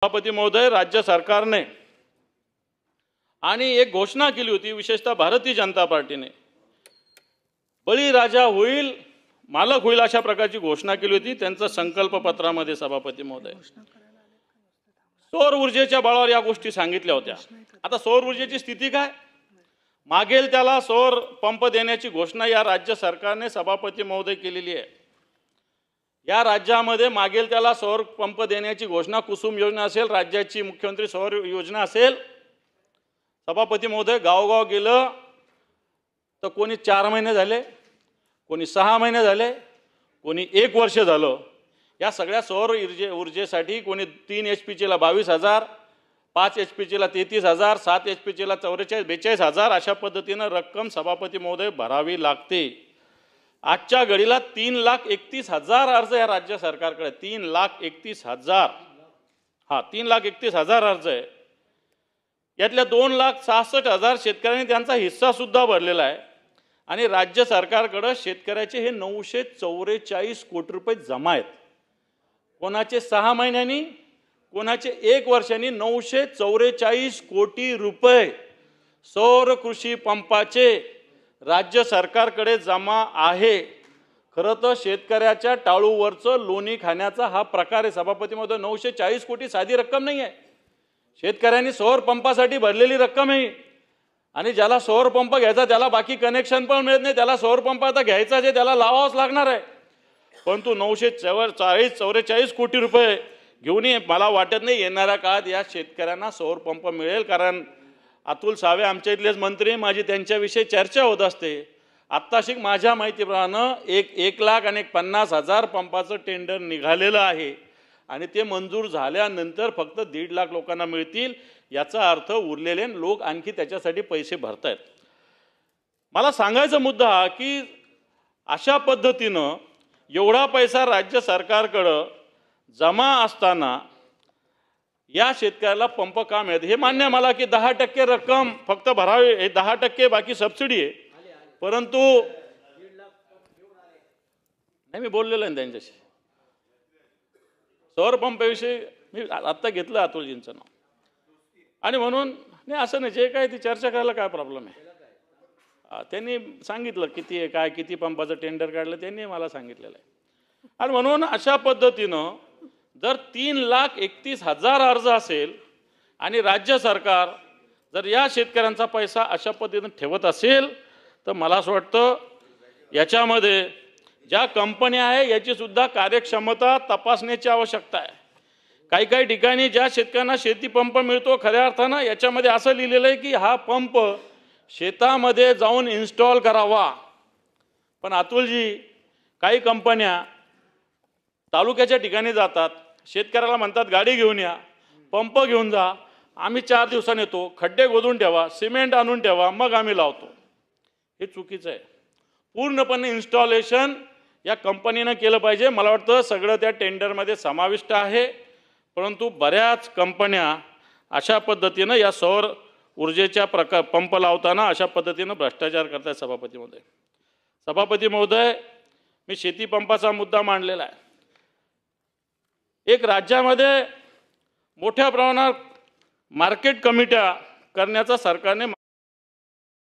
सभापती महोदय, राज्य सरकारने आणि एक घोषणा केली होती, विशेषतः भारतीय जनता पार्टीने बळीराजा होईल, मालक होईल अशा प्रकारची घोषणा केली होती त्यांच्या संकल्प पत्रामध्ये. सभापती महोदय, सौर ऊर्जेच्या बळावर या गोष्टी सांगितल्या होत्या. आता सौर ऊर्जेची स्थिती काय? मागेल त्याला सौर पंप देण्याची घोषणा या राज्य सरकारने सभापती महोदय केलेली आहे. या राज्यामध्ये मागेल त्याला सौर पंप देण्याची घोषणा, कुसुम योजना असेल, राज्याची मुख्यमंत्री सौर योजना असेल. सभापती महोदय, गावगाव गेलं तर कोणी 4 महिने झाले, कोणी 6 महिने झाले, कोणी 1 वर्ष झालं. या सगळ्या सौर ऊर्जेसाठी कोणी 3 HPचेला 22,000, 5 HPचेला 33,000, 7 HPचेला 44-42,000 अशा पद्धतीनं रक्कम सभापती महोदय भरावी लागते. आजच्या घडीला 3,31,000 अर्ज या राज्य सरकारकडे. 3,31,000, 3,31,000 अर्ज आहे. यातल्या 2,66,000 शेतकऱ्यांनी त्यांचा हिस्सा सुद्धा भरलेला आहे. आणि राज्य सरकारकडे शेतकऱ्याचे हे 944 कोटी रुपये जमा आहेत. कोणाचे 6 महिन्यांनी, कोणाचे 1 वर्षांनी 944 कोटी रुपये सौर कृषी पंपाचे राज्य सरकारकडे जमा आहे. खरं तर शेतकऱ्याच्या टाळूवरचं लोणी खाण्याचा हा प्रकार आहे सभापती महोदय. 940 कोटी साधी रक्कम नाही आहे. शेतकऱ्यांनी सौर पंपासाठी भरलेली रक्कम आहे. आणि ज्याला सौर पंप घ्यायचा त्याला बाकी कनेक्शन पण मिळत नाही. त्याला सौर पंप आता घ्यायचा जे त्याला लावावाच लागणार आहे. परंतु 944 कोटी रुपये घेऊनही मला वाटत नाही येणाऱ्या काळात या शेतकऱ्यांना सौर पंप मिळेल. कारण अतुल सावे आमच्या इथलेच मंत्री, माझी त्यांच्याविषयी चर्चा होत असते. आत्ताशिक माझ्या माहितीप्रमाणे 1,50,000 पंपाचं टेंडर निघालेलं आहे. आणि ते मंजूर झाल्यानंतर फक्त 1.5 लाख लोकांना मिळतील. याचा अर्थ उरलेले लोक आणखी त्याच्यासाठी पैसे भरतायत. मला सांगायचा मुद्दा हा की अशा पद्धतीनं एवढा पैसा राज्य सरकारकडं जमा असताना या शेतकऱ्याला पंप का मिळत? हे मान्य मला की 10% रक्कम फक्त भरावी, हे 10% बाकी सबसिडी आहे. परंतु नाही, मी बोललेलो आहे त्यांच्याशी सौर पंपाविषयी. मी आत्ता घेतलं अतुलजींचं नाव. आणि म्हणून नाही, असं नाही, जे काय ती चर्चा करायला काय प्रॉब्लेम आहे. त्यांनी सांगितलं किती आहे, काय किती पंपाचं टेंडर काढलं त्यांनी मला सांगितलेलं आहे. आणि म्हणून अशा पद्धतीनं जर 3,31,000 अर्ज असेल आणि राज्य सरकार जर या शेतकऱ्यांचा पैसा अशा पद्धतीनं ठेवत असेल तर मला असं वाटतं याच्यामध्ये ज्या कंपन्या आहे याची सुद्धा कार्यक्षमता तपासण्याची आवश्यकता आहे. काही ठिकाणी ज्या शेतकऱ्यांना शेती पंप मिळतो, खऱ्या अर्थानं याच्यामध्ये असं लिहिलेलं आहे की हा पंप शेतामध्ये जाऊन इन्स्टॉल करावा. पण अतुलजी, काही कंपन्या तालुक्याच्या ठिकाणी जातात, शेतकऱ्याला म्हणतात गाडी घेऊन या, पंप घेऊन जा, आम्ही 4 दिवसांनी येतो, खड्डे खोदून ठेवा, सिमेंट आणून ठेवा, मग आम्ही लावतो. हे चुकीचं आहे. पूर्णपणे इन्स्टॉलेशन या कंपनीनं केलं पाहिजे. मला वाटतं सगळं त्या टेंडरमध्ये समाविष्ट आहे. परंतु बऱ्याच कंपन्या अशा पद्धतीनं या सौर ऊर्जेच्या पंप लावताना अशा पद्धतीनं भ्रष्टाचार करतात. सभापती महोदय, मी शेती पंपाचा मुद्दा मांडलेला आहे. एक राज्यामध्ये मोठ्या प्रमाणात मार्केट कमिट्या करण्याचा सरकारने